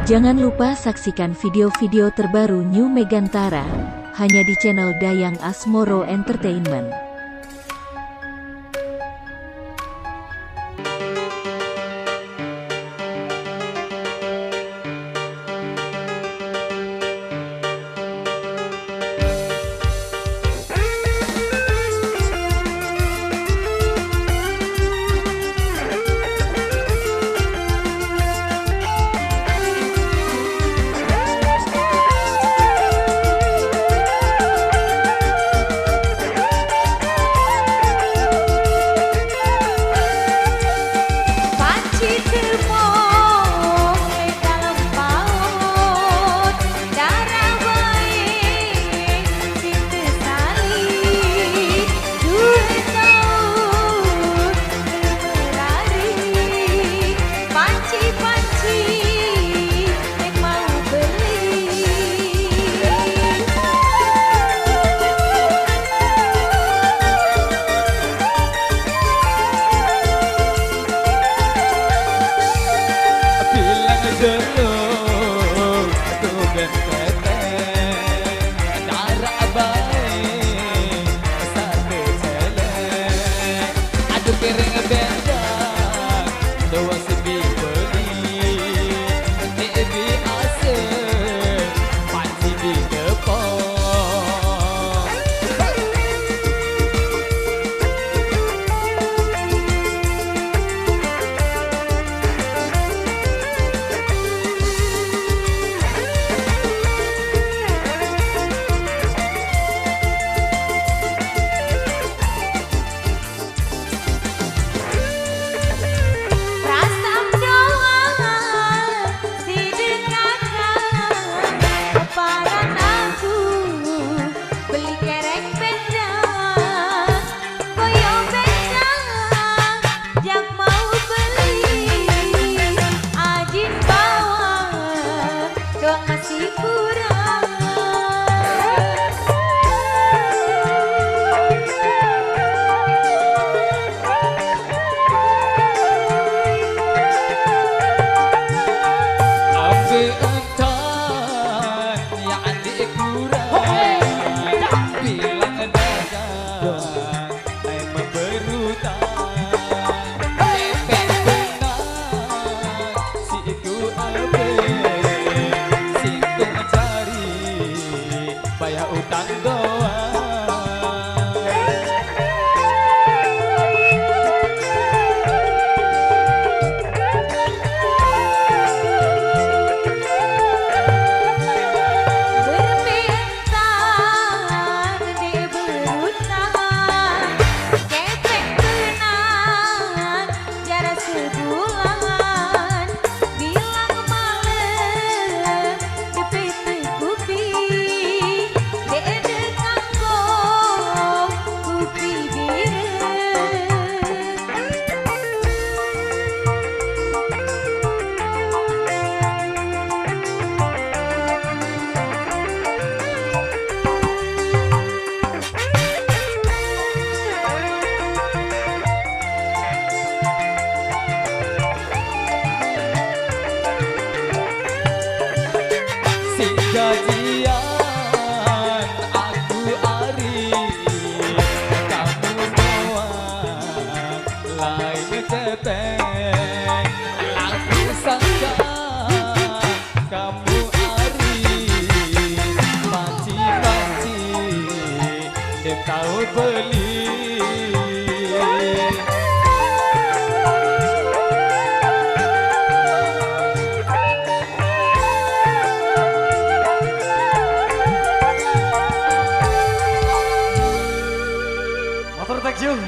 Jangan lupa saksikan video-video terbaru New Megantara, hanya di channel Dayang Asmoro Entertainment.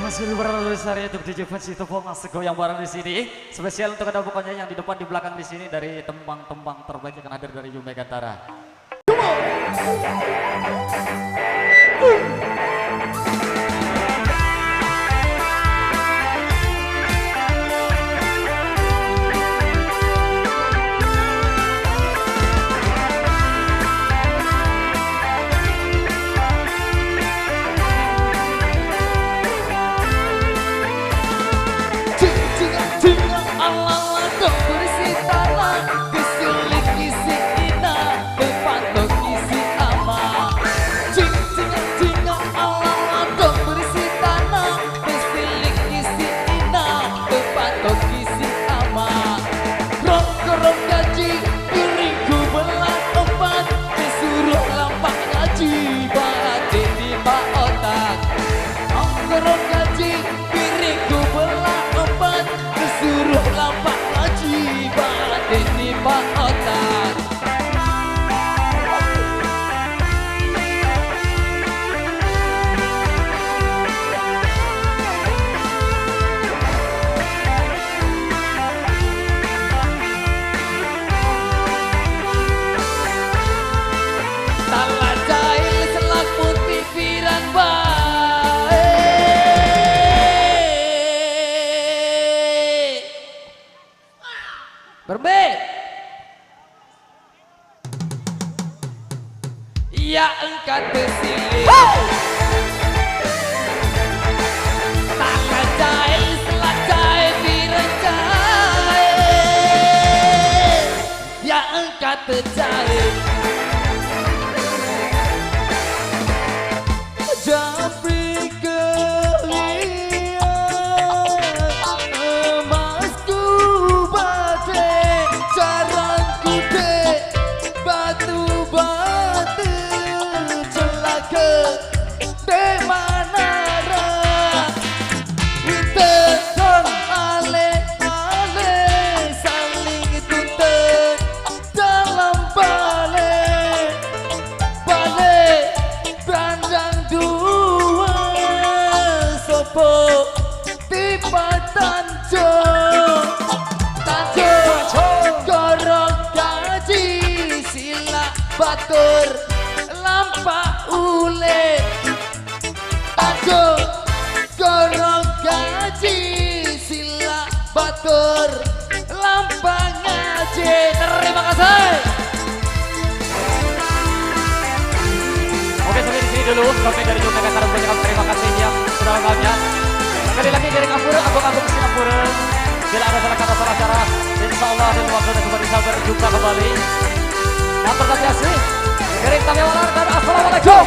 Masih berada di sana untuk DJ Fancy Tepung masih goyang bareng di sini. Spesial untuk ada pokoknya yang di depan di belakang di sini dari tembang-tembang terbaik yang hadir dari New Megantara. Allah Allah, bersitalah, kesulik Berbe. Ya engkat tersilih. Tak lajai selajai direjai. Ya engkat terjahit. Japri kelihat emasku bate carangku dek batu-batu celaka de manara witeton ale-ale saling tuntut dalam balik berandang dua sopo tiba tanjung gorok gaji sila batur lampak ule tanjung gorok gaji sila batur lampak ngaji. Terima kasih. Oke, sampai di sini dulu. Kami dari New Megantara mengucapkan terima kasih yang sudah lengkapnya. Sekali lagi dari Ngapura, aku Singapura. Bila ada salah kata salah cara, insya Allah dan waktu dan kembali bisa berjumpa kembali. Yang terkasih dari kami dan assalamualaikum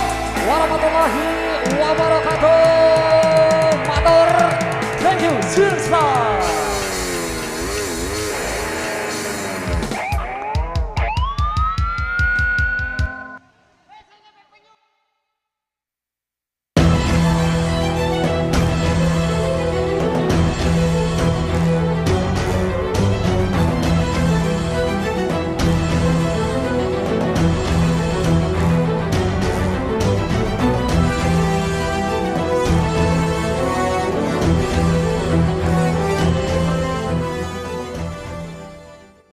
warahmatullahi wabarakatuh. Matur, thank you, cheers.